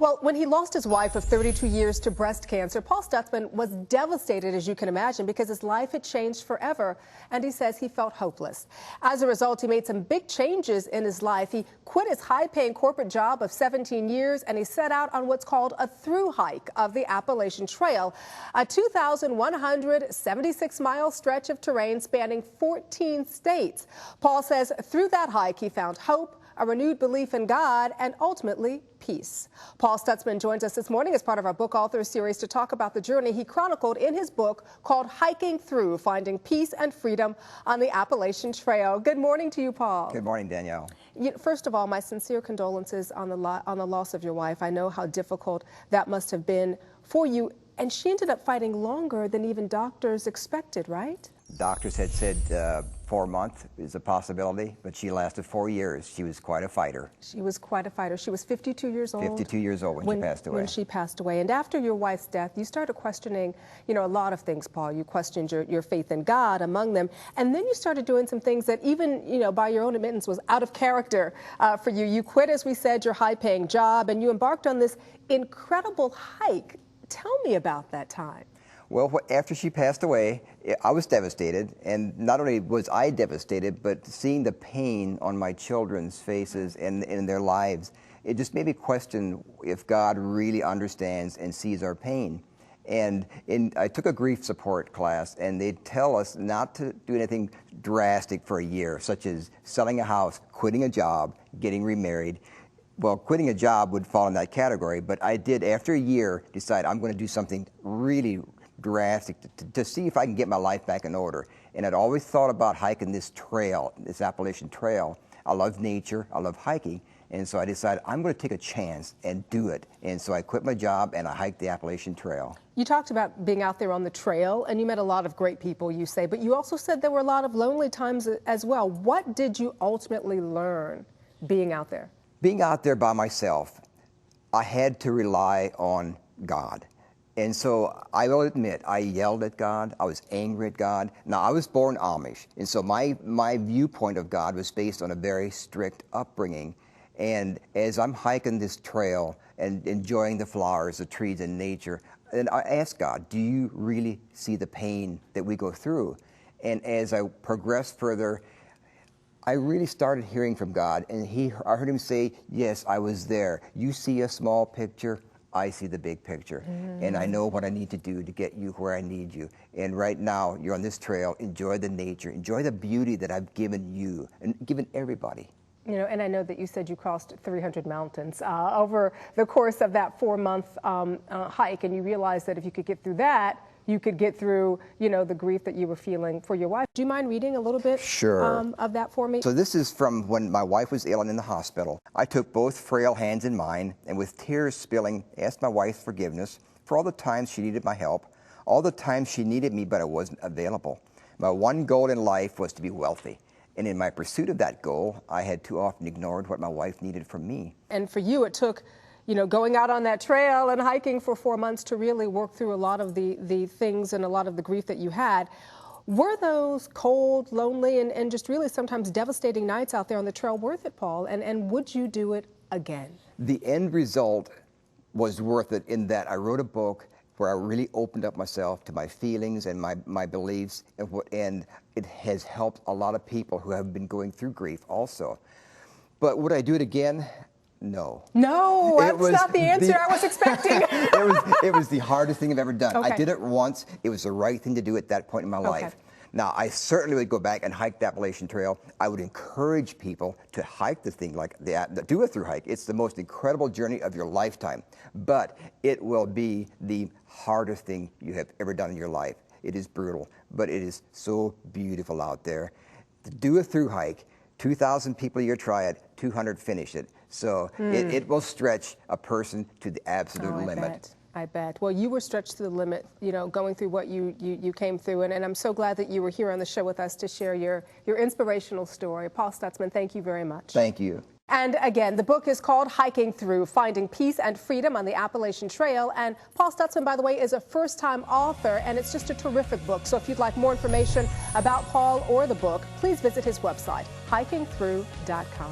Well, when he lost his wife of 32 years to breast cancer, Paul Stutzman was devastated, as you can imagine, because his life had changed forever, and he says he felt hopeless. As a result, he made some big changes in his life. He quit his high-paying corporate job of 17 years, and he set out on what's called a through hike of the Appalachian Trail, a 2,176-mile stretch of terrain spanning 14 states. Paul says through that hike, he found hope, a renewed belief in God, and ultimately peace. Paul Stutzman joins us this morning as part of our book author series to talk about the journey he chronicled in his book called Hiking Through, Finding Peace and Freedom on the Appalachian Trail. Good morning to you, Paul. Good morning, Danielle. First of all, my sincere condolences on the loss of your wife. I know how difficult that must have been for you, and she ended up fighting longer than even doctors expected, right? Doctors had said 4 months is a possibility, but she lasted 4 years. She was quite a fighter. She was quite a fighter. She was 52 years old. 52 years old when she passed away. When she passed away. And after your wife's death, you started questioning, a lot of things, Paul. You questioned your faith in God among them. And then you started doing some things that even, by your own admittance was out of character for you. You quit, as we said, your high-paying job, and you embarked on this incredible hike. Tell me about that time. Well, after she passed away, I was devastated, and not only was I devastated, but seeing the pain on my children's faces and in their lives, it just made me question if God really understands and sees our pain. And I took a grief support class, and they tell us not to do anything drastic for a year, such as selling a house, quitting a job, getting remarried. Well, quitting a job would fall in that category, but I did, after a year, decide I'm going to do something really drastic to see if I can get my life back in order. And I'd always thought about hiking this trail, this Appalachian Trail. I love nature, I love hiking, and so I decided I'm going to take a chance and do it. And so I quit my job and I hiked the Appalachian Trail. You talked about being out there on the trail, and you met a lot of great people, you say, but you also said there were a lot of lonely times as well. What did you ultimately learn being out there? Being out there by myself, I had to rely on God. And so I will admit, I yelled at God, I was angry at God. Now, I was born Amish, and so my viewpoint of God was based on a very strict upbringing. And as I'm hiking this trail and enjoying the flowers, the trees, and nature, and I asked God, do you really see the pain that we go through? And as I progressed further, I really started hearing from God, and I heard him say, yes, I was there. You see a small picture, I see the big picture, and I know what I need to do to get you where I need you. And right now, you're on this trail. Enjoy the nature. Enjoy the beauty that I've given you and given everybody. And I know that you said you crossed 300 mountains over the course of that 4-month hike, and you realized that if you could get through that, you could get through, the grief that you were feeling for your wife. Do you mind reading a little bit of that for me? So this is from when my wife was ill and in the hospital. I took both frail hands in mine, and with tears spilling, asked my wife forgiveness for all the times she needed my help, all the times she needed me but I wasn't available. My one goal in life was to be wealthy. And in my pursuit of that goal, I had too often ignored what my wife needed from me. And for you, it took going out on that trail and hiking for 4 months to really work through a lot of the things and a lot of the grief that you had. Were those cold, lonely, and just really sometimes devastating nights out there on the trail worth it, Paul? And would you do it again? The end result was worth it in that I wrote a book where I really opened up myself to my feelings and my beliefs, and it has helped a lot of people who have been going through grief also. But would I do it again? No. No, that's not the answer I was expecting. It was the hardest thing I've ever done. Okay. I did it once. It was the right thing to do at that point in my life. Now, I certainly would go back and hike the Appalachian Trail. I would encourage people to hike the thing, do a through hike. It's the most incredible journey of your lifetime. But it will be the hardest thing you have ever done in your life. It is brutal, but it is so beautiful out there. To do a through hike, 2,000 people a year try it, 200 finish it. So it will stretch a person to the absolute limit. I bet. Well, you were stretched to the limit, going through what you came through. And I'm so glad that you were here on the show with us to share your inspirational story. Paul Stutzman, thank you very much. Thank you. And again, the book is called Hiking Through, Finding Peace and Freedom on the Appalachian Trail. And Paul Stutzman, by the way, is a first-time author, and it's just a terrific book. So if you'd like more information about Paul or the book, please visit his website, hikingthrough.com.